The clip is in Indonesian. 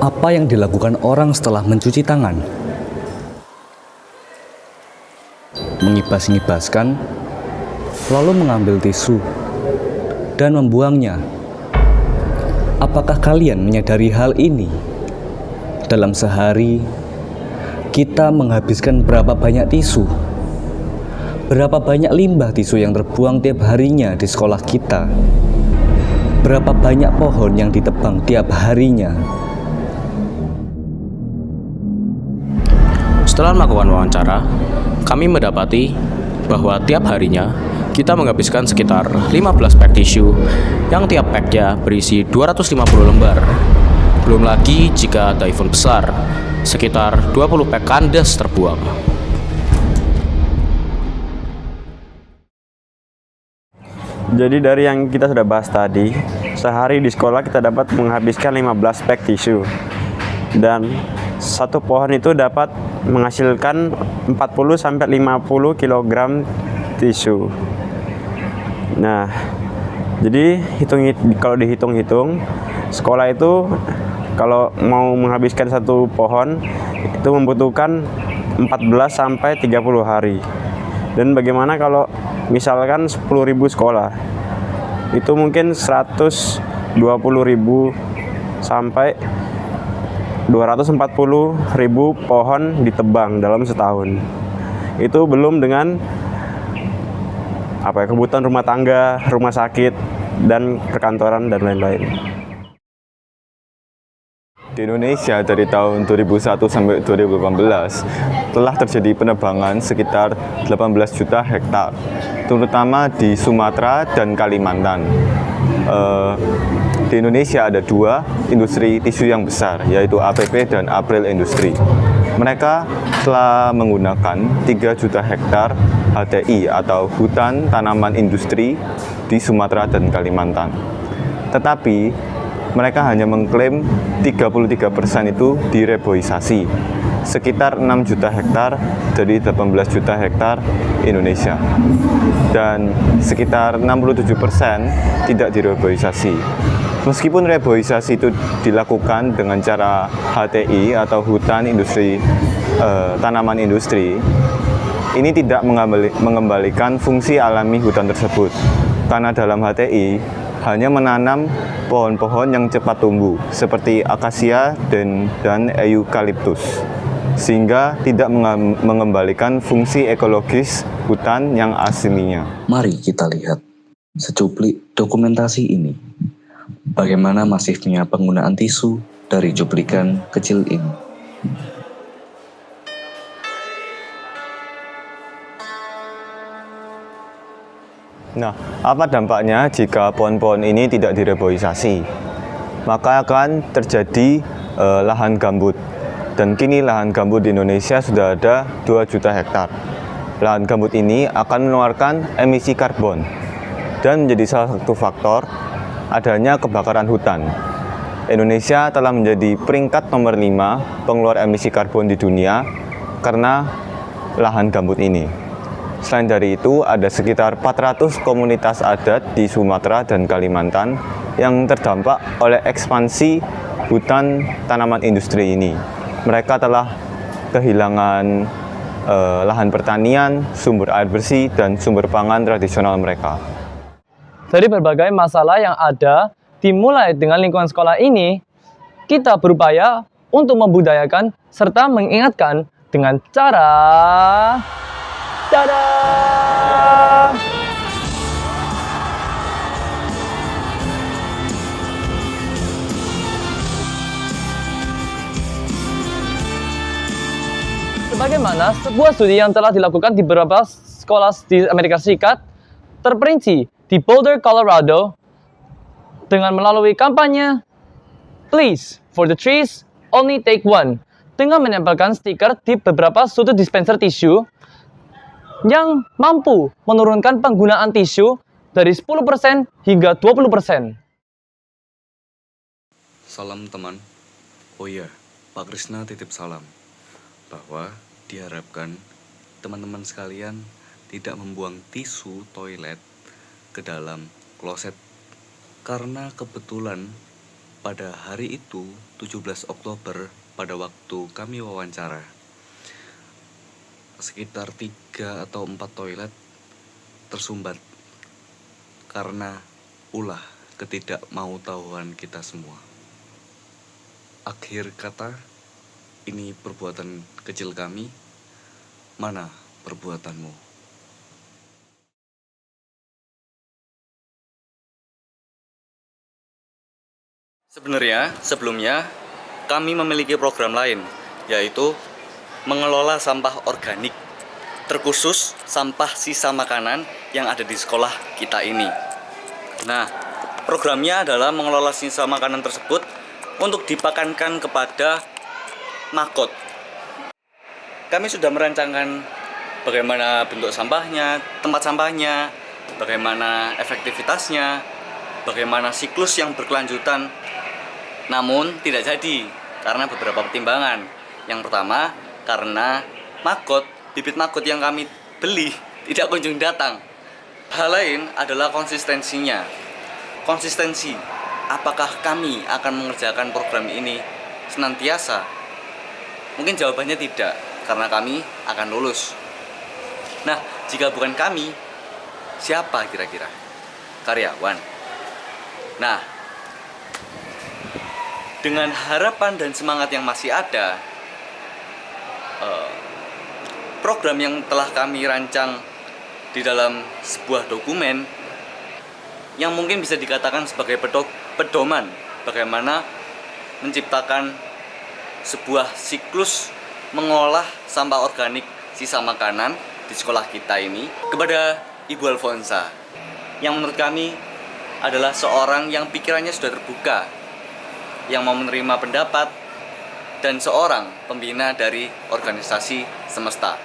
Apa yang dilakukan orang setelah mencuci tangan? Mengibas-ngibaskan, lalu mengambil tisu dan membuangnya. Apakah kalian menyadari hal ini? Dalam sehari, kita menghabiskan berapa banyak tisu? Berapa banyak limbah tisu yang terbuang tiap harinya di sekolah kita? Berapa banyak pohon yang ditebang tiap harinya? Setelah melakukan wawancara, kami mendapati bahwa tiap harinya kita menghabiskan sekitar 15 pack tisu yang tiap packnya berisi 250 lembar. Belum lagi jika ada event besar, sekitar 20 pack kandas terbuang. Jadi dari yang kita sudah bahas tadi, sehari di sekolah kita dapat menghabiskan 15 pack tisu. Dan satu pohon itu dapat menghasilkan 40-50 kg tisu. Nah, jadi kalau dihitung-hitung, sekolah itu kalau mau menghabiskan satu pohon itu membutuhkan 14-30 hari. Dan bagaimana kalau misalkan 10.000 sekolah, itu mungkin 120.000 sampai 240.000 pohon ditebang dalam setahun. Itu belum dengan kebutuhan rumah tangga, rumah sakit, dan perkantoran dan lain-lain. Di Indonesia dari tahun 2001 sampai 2018 telah terjadi penebangan sekitar 18 juta hektar, terutama di Sumatera dan Kalimantan. Di Indonesia ada dua industri tisu yang besar, yaitu APP dan April Industri. Mereka telah menggunakan 3 juta hektar HTI atau hutan tanaman industri di Sumatera dan Kalimantan. Tetapi mereka hanya mengklaim 33% itu direboisasi, sekitar 6 juta hektar dari 18 juta hektar Indonesia. Dan sekitar 67% tidak direboisasi. Meskipun reboisasi itu dilakukan dengan cara HTI atau hutan industri tanaman industri, ini tidak mengembalikan fungsi alami hutan tersebut. Karena dalam HTI hanya menanam pohon-pohon yang cepat tumbuh seperti akasia dan eukaliptus, sehingga tidak mengembalikan fungsi ekologis hutan yang aslinya. Mari kita lihat secuplik dokumentasi ini. Bagaimana masifnya penggunaan tisu dari cuplikan kecil ini. Nah, apa dampaknya jika pohon-pohon ini tidak direboisasi? Maka akan terjadi lahan gambut. Dan kini lahan gambut di Indonesia sudah ada 2 juta hektar. Lahan gambut ini akan mengeluarkan emisi karbon dan menjadi salah satu faktor adanya kebakaran hutan. Indonesia telah menjadi peringkat nomor 5 pengeluar emisi karbon di dunia karena lahan gambut ini. Selain dari itu, ada sekitar 400 komunitas adat di Sumatera dan Kalimantan yang terdampak oleh ekspansi hutan tanaman industri ini. Mereka telah kehilangan lahan pertanian, sumber air bersih, dan sumber pangan tradisional mereka. Dari berbagai masalah yang ada, dimulai dengan lingkungan sekolah ini, kita berupaya untuk membudayakan serta mengingatkan dengan cara tada! Sebagaimana sebuah studi yang telah dilakukan di beberapa sekolah di Amerika Serikat, terperinci di Boulder, Colorado, dengan melalui kampanye Please, for the trees, only take one, dengan menempelkan stiker di beberapa sudut dispenser tisu yang mampu menurunkan penggunaan tisu dari 10% hingga 20%. Salam teman. Oh iya, Pak Krisna titip salam bahwa diharapkan teman-teman sekalian tidak membuang tisu toilet ke dalam kloset, karena kebetulan Pada hari itu, 17 Oktober, pada waktu kami wawancara, sekitar 3 atau 4 toilet tersumbat karena ulah ketidakmautahuan kita semua. Akhir kata, ini perbuatan kecil kami, mana perbuatanmu? Sebenarnya, sebelumnya kami memiliki program lain, yaitu mengelola sampah organik, terkhusus sampah sisa makanan yang ada di sekolah kita ini. Nah, programnya adalah mengelola sisa makanan tersebut untuk dipakankan kepada makot. Kami sudah merancangkan bagaimana bentuk sampahnya, tempat sampahnya, bagaimana efektivitasnya, bagaimana siklus yang berkelanjutan. Namun tidak jadi karena beberapa pertimbangan. Yang pertama, karena bibit makot yang kami beli tidak kunjung datang. Hal lain adalah konsistensinya. Konsistensi, apakah kami akan mengerjakan program ini senantiasa? Mungkin jawabannya tidak, karena kami akan lulus. Nah, jika bukan kami, siapa kira-kira? Karyawan. Nah, dengan harapan dan semangat yang masih ada, program yang telah kami rancang di dalam sebuah dokumen yang mungkin bisa dikatakan sebagai pedoman bagaimana menciptakan sebuah siklus mengolah sampah organik sisa makanan di sekolah kita ini kepada Ibu Alfonsa, yang menurut kami adalah seorang yang pikirannya sudah terbuka, yang mau menerima pendapat, dan seorang pembina dari organisasi semesta.